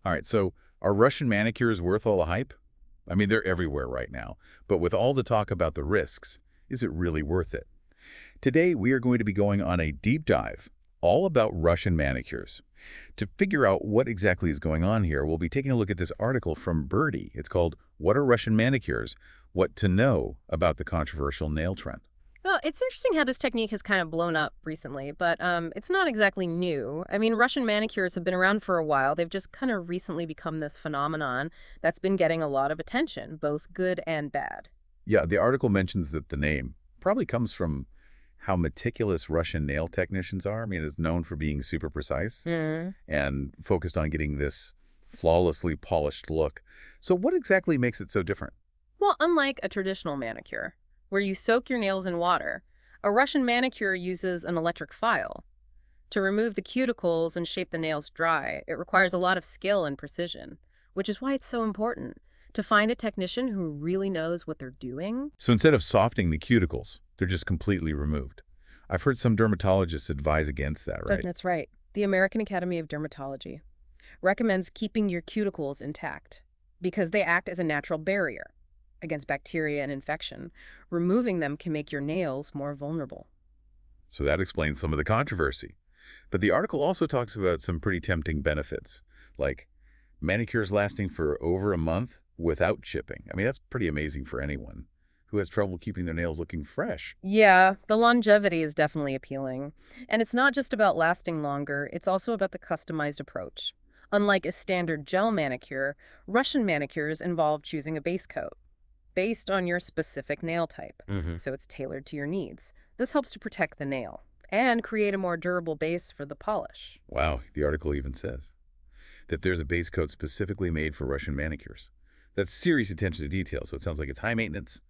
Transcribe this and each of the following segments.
All right, so are Russian manicures worth all the hype? I mean, they're everywhere right now. But with all the talk about the risks, is it really worth it? Today, we are going to be going on a deep dive all about Russian manicures. To figure out what exactly is going on here, we'll be taking a look at this article from Birdie. It's called "What Are Russian Manicures? What to Know About the Controversial Nail Trend." Well, it's interesting how this technique has kind of blown up recently, but it's not exactly new. I mean, Russian manicures have been around for a while. They've just kind of recently become this phenomenon that's been getting a lot of attention, both good and bad. Yeah, the article mentions that the name probably comes from how meticulous Russian nail technicians are. I mean, it's known for being super precise Mm. and focused on getting this flawlessly polished look. So what exactly makes it so different? Well, unlike a traditional manicure, where you soak your nails in water, a Russian manicure uses an electric file. To remove the cuticles and shape the nails dry, it requires a lot of skill and precision, which is why it's so important to find a technician who really knows what they're doing. So instead of softening the cuticles, they're just completely removed. I've heard some dermatologists advise against that, right? That's right. The American Academy of Dermatology recommends keeping your cuticles intact because they act as a natural barrier against bacteria and infection. Removing them can make your nails more vulnerable. So that explains some of the controversy. But the article also talks about some pretty tempting benefits, like manicures lasting for over a month without chipping. I mean, that's pretty amazing for anyone who has trouble keeping their nails looking fresh. Yeah, the longevity is definitely appealing. And it's not just about lasting longer, it's also about the customized approach. Unlike a standard gel manicure, Russian manicures involve choosing a base coat based on your specific nail type, Hmm. so it's tailored to your needs. This helps to protect the nail and create a more durable base for the polish. Wow, the article even says that there's a base coat specifically made for Russian manicures. That's serious attention to detail, so it sounds like it's high maintenance,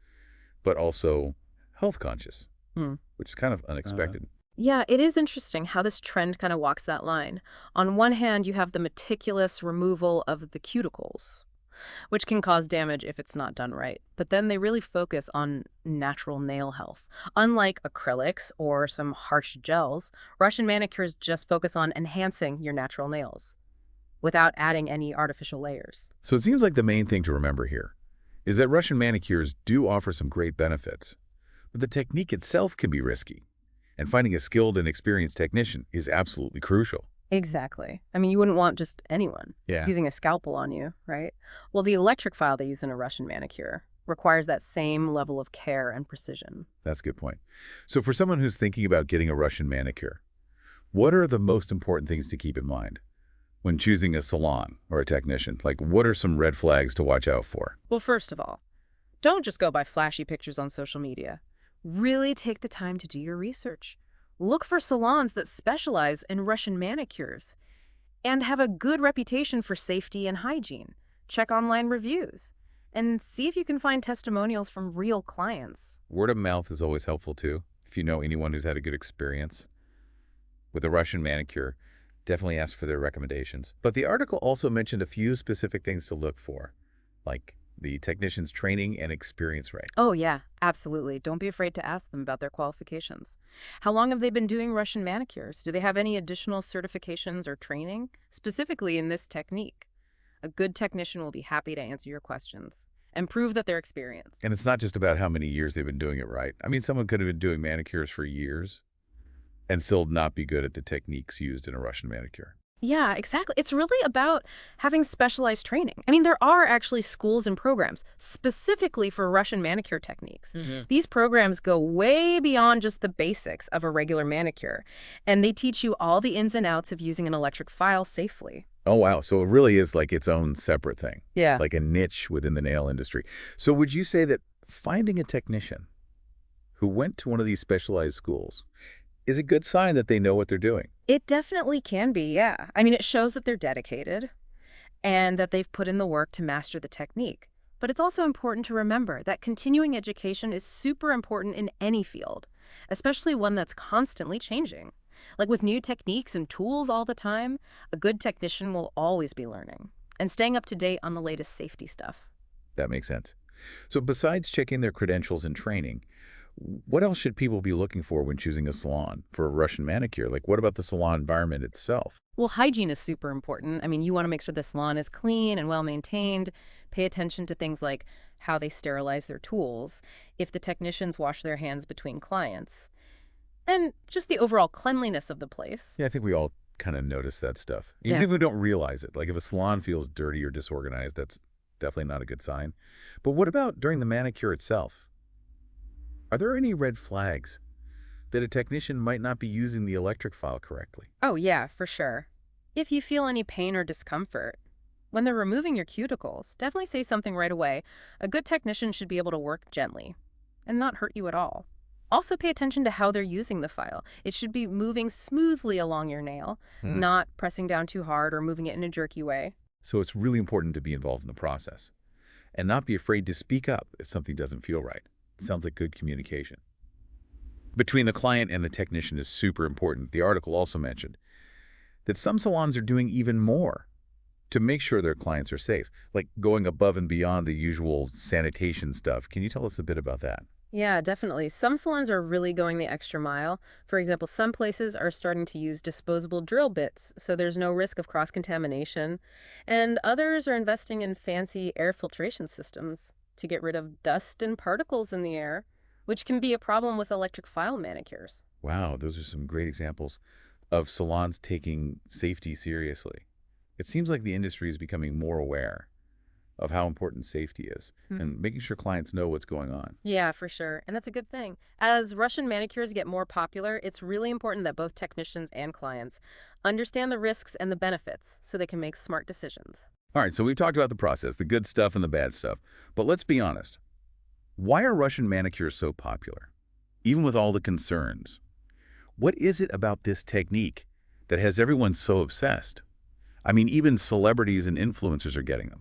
but also health conscious, Hmm. which is kind of unexpected. Yeah, it is interesting how this trend kind of walks that line. On one hand, you have the meticulous removal of the cuticles, which can cause damage if it's not done right. But then they really focus on natural nail health. Unlike acrylics or some harsh gels, Russian manicures just focus on enhancing your natural nails without adding any artificial layers. So it seems like the main thing to remember here is that Russian manicures do offer some great benefits, but the technique itself can be risky, and finding a skilled and experienced technician is absolutely crucial. Exactly. I mean, you wouldn't want just anyone Yeah. using a scalpel on you, right? Well, the electric file they use in a Russian manicure requires that same level of care and precision. That's a good point. So for someone who's thinking about getting a Russian manicure, what are the most important things to keep in mind when choosing a salon or a technician? Like, what are some red flags to watch out for? Well, first of all, don't just go by flashy pictures on social media. Really take the time to do your research. Look for salons that specialize in Russian manicures and have a good reputation for safety and hygiene. Check online reviews and see if you can find testimonials from real clients. Word of mouth is always helpful too. If you know anyone who's had a good experience with a Russian manicure, definitely ask for their recommendations. But the article also mentioned a few specific things to look for, like the technician's training and experience rate. Oh, yeah, absolutely. Don't be afraid to ask them about their qualifications. How long have they been doing Russian manicures? Do they have any additional certifications or training, specifically in this technique? A good technician will be happy to answer your questions and prove that they're experienced. And it's not just about how many years they've been doing it right. I mean, someone could have been doing manicures for years and still not be good at the techniques used in a Russian manicure. Yeah, exactly. It's really about having specialized training. I mean, there are actually schools and programs specifically for Russian manicure techniques. These programs go way beyond just the basics of a regular manicure, and they teach you all the ins and outs of using an electric file safely. Oh, wow. So it really is like its own separate thing, Yeah. like a niche within the nail industry. So would you say that finding a technician who went to one of these specialized schools is a good sign that they know what they're doing? It definitely can be, yeah. I mean, it shows that they're dedicated and that they've put in the work to master the technique. But it's also important to remember that continuing education is super important in any field, especially one that's constantly changing. Like with new techniques and tools all the time, a good technician will always be learning and staying up to date on the latest safety stuff. That makes sense. So besides checking their credentials and training, What else should people be looking for when choosing a salon for a Russian manicure? Like, what about the salon environment itself? Well, hygiene is super important. I mean, you want to make sure the salon is clean and well maintained. Pay attention to things like how they sterilize their tools, if the technicians wash their hands between clients, and just the overall cleanliness of the place. Yeah, I think we all kind of notice that stuff, even Yeah. if we don't realize it. Like, if a salon feels dirty or disorganized, that's definitely not a good sign. But what about during the manicure itself? Are there any red flags that a technician might not be using the electric file correctly? Oh, yeah, for sure. If you feel any pain or discomfort, when they're removing your cuticles, definitely say something right away. A good technician should be able to work gently and not hurt you at all. Also, pay attention to how they're using the file. It should be moving smoothly along your nail, Hmm. not pressing down too hard or moving it in a jerky way. So it's really important to be involved in the process and not be afraid to speak up if something doesn't feel right. It sounds like good communication between the client and the technician is super important. The article also mentioned that some salons are doing even more to make sure their clients are safe, like going above and beyond the usual sanitation stuff. Can you tell us a bit about that? Yeah, definitely. Some salons are really going the extra mile. For example, some places are starting to use disposable drill bits, so there's no risk of cross-contamination. And others are investing in fancy air filtration systems to get rid of dust and particles in the air, which can be a problem with electric file manicures. Wow, those are some great examples of salons taking safety seriously. It seems like the industry is becoming more aware of how important safety is and making sure clients know what's going on. Yeah, for sure. And that's a good thing. As Russian manicures get more popular, it's really important that both technicians and clients understand the risks and the benefits so they can make smart decisions. All right, so we've talked about the process, the good stuff and the bad stuff. But let's be honest. Why are Russian manicures so popular, even with all the concerns? What is it about this technique that has everyone so obsessed? I mean, even celebrities and influencers are getting them.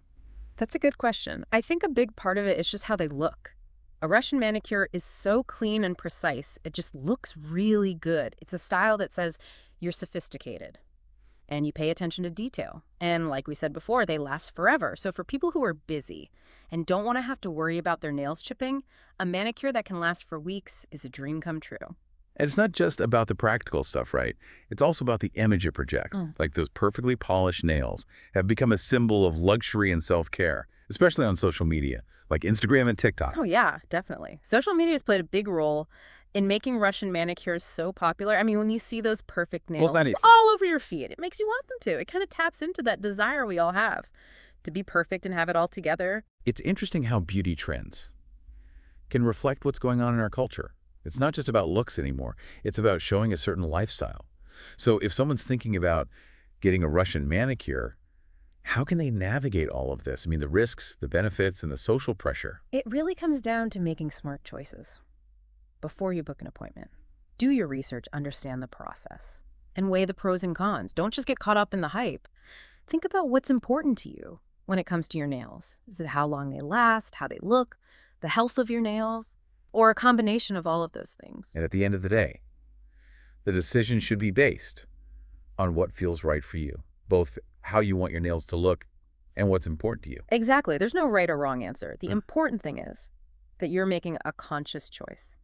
That's a good question. I think a big part of it is just how they look. A Russian manicure is so clean and precise, it just looks really good. It's a style that says you're sophisticated and you pay attention to detail. And like we said before, they last forever. So for people who are busy and don't want to have to worry about their nails chipping, a manicure that can last for weeks is a dream come true. And it's not just about the practical stuff, right? It's also about the image it projects. Like those perfectly polished nails have become a symbol of luxury and self-care, especially on social media, like Instagram and TikTok. Oh, yeah, definitely. Social media has played a big role in making Russian manicures so popular. I mean, when you see those perfect nails it's not all over your feet, it makes you want them to. It kind of taps into that desire we all have to be perfect and have it all together. It's interesting how beauty trends can reflect what's going on in our culture. It's not just about looks anymore. It's about showing a certain lifestyle. So if someone's thinking about getting a Russian manicure, how can they navigate all of this? I mean, the risks, the benefits, and the social pressure. It really comes down to making smart choices. Before you book an appointment, do your research, understand the process, and weigh the pros and cons. Don't just get caught up in the hype. Think about what's important to you when it comes to your nails. Is it how long they last, how they look, the health of your nails, or a combination of all of those things? And at the end of the day, the decision should be based on what feels right for you, both how you want your nails to look and what's important to you. Exactly. There's no right or wrong answer. The important thing is that you're making a conscious choice.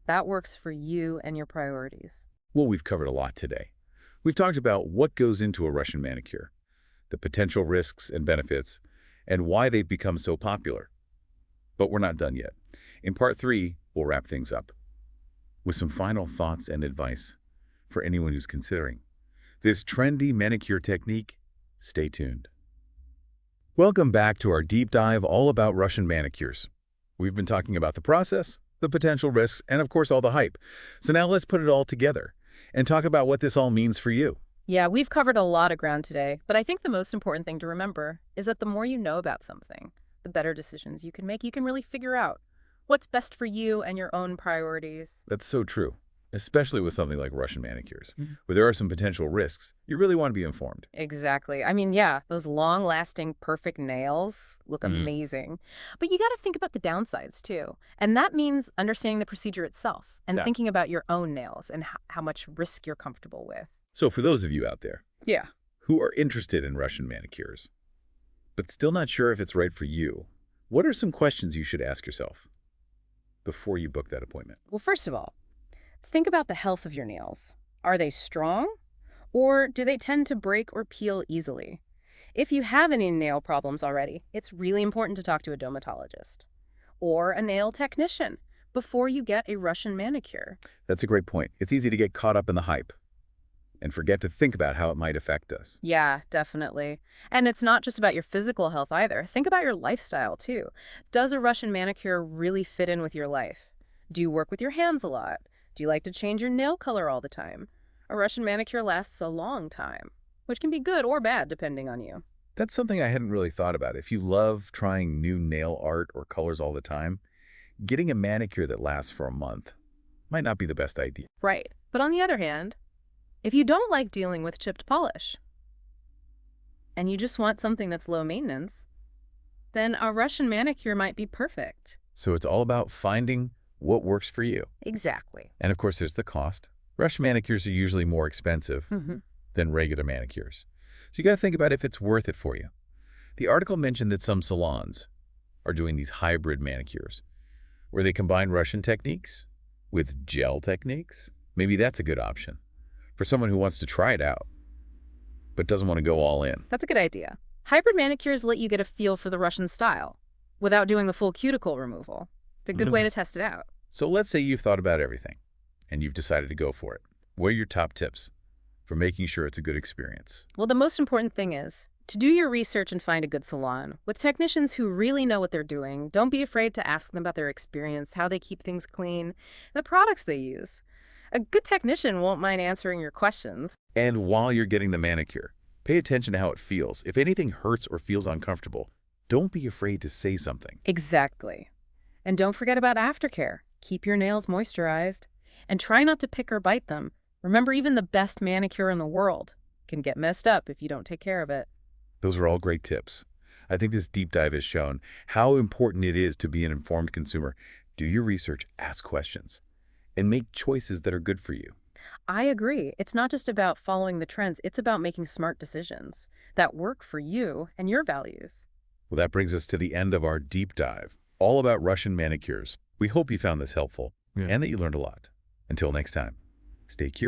That works for you and your priorities. Well, we've covered a lot today. We've talked about what goes into a Russian manicure, the potential risks and benefits, and why they've become so popular. But we're not done yet. In part 3, we'll wrap things up with some final thoughts and advice for anyone who's considering this trendy manicure technique. Stay tuned. Welcome back to our deep dive all about Russian manicures. We've been talking about the process, the potential risks, and of course all the hype. So now let's put it all together and talk about what this all means for you. Yeah, we've covered a lot of ground today, but I think the most important thing to remember is that the more you know about something, the better decisions you can make. You can really figure out what's best for you and your own priorities. That's so true, especially with something like Russian manicures, where there are some potential risks. You really want to be informed. Exactly. I mean, yeah, those long-lasting, perfect nails look amazing. But you got to think about the downsides, too. And that means understanding the procedure itself and thinking about your own nails and how much risk you're comfortable with. So for those of you out there Yeah. who are interested in Russian manicures, but still not sure if it's right for you, what are some questions you should ask yourself? before you book that appointment? Well, first of all, think about the health of your nails. Are they strong, or do they tend to break or peel easily? If you have any nail problems already, it's really important to talk to a dermatologist or a nail technician before you get a Russian manicure. That's a great point. It's easy to get caught up in the hype and forget to think about how it might affect us. Yeah, definitely. And it's not just about your physical health either. Think about your lifestyle, too. Does a Russian manicure really fit in with your life? Do you work with your hands a lot? Do you like to change your nail color all the time? A Russian manicure lasts a long time, which can be good or bad depending on you. That's something I hadn't really thought about. If you love trying new nail art or colors all the time, getting a manicure that lasts for a month might not be the best idea. Right. But on the other hand, if you don't like dealing with chipped polish and you just want something that's low maintenance, then a Russian manicure might be perfect. So it's all about finding what works for you. Exactly. And of course, there's the cost. Russian manicures are usually more expensive than regular manicures. So you got to think about if it's worth it for you. The article mentioned that some salons are doing these hybrid manicures where they combine Russian techniques with gel techniques. Maybe that's a good option for someone who wants to try it out but doesn't want to go all in. That's a good idea. Hybrid manicures let you get a feel for the Russian style without doing the full cuticle removal. It's a good way to test it out. So let's say you've thought about everything and you've decided to go for it. What are your top tips for making sure it's a good experience? Well, the most important thing is to do your research and find a good salon with technicians who really know what they're doing. Don't be afraid to ask them about their experience, how they keep things clean, the products they use. A good technician won't mind answering your questions. And while you're getting the manicure, pay attention to how it feels. If anything hurts or feels uncomfortable, don't be afraid to say something. Exactly. And don't forget about aftercare. Keep your nails moisturized and try not to pick or bite them. Remember, even the best manicure in the world can get messed up if you don't take care of it. Those are all great tips. I think this deep dive has shown how important it is to be an informed consumer. Do your research, ask questions, and make choices that are good for you. I agree. It's not just about following the trends. It's about making smart decisions that work for you and your values. Well, that brings us to the end of our deep dive, all about Russian manicures. We hope you found this helpful and that you learned a lot. Until next time, stay curious.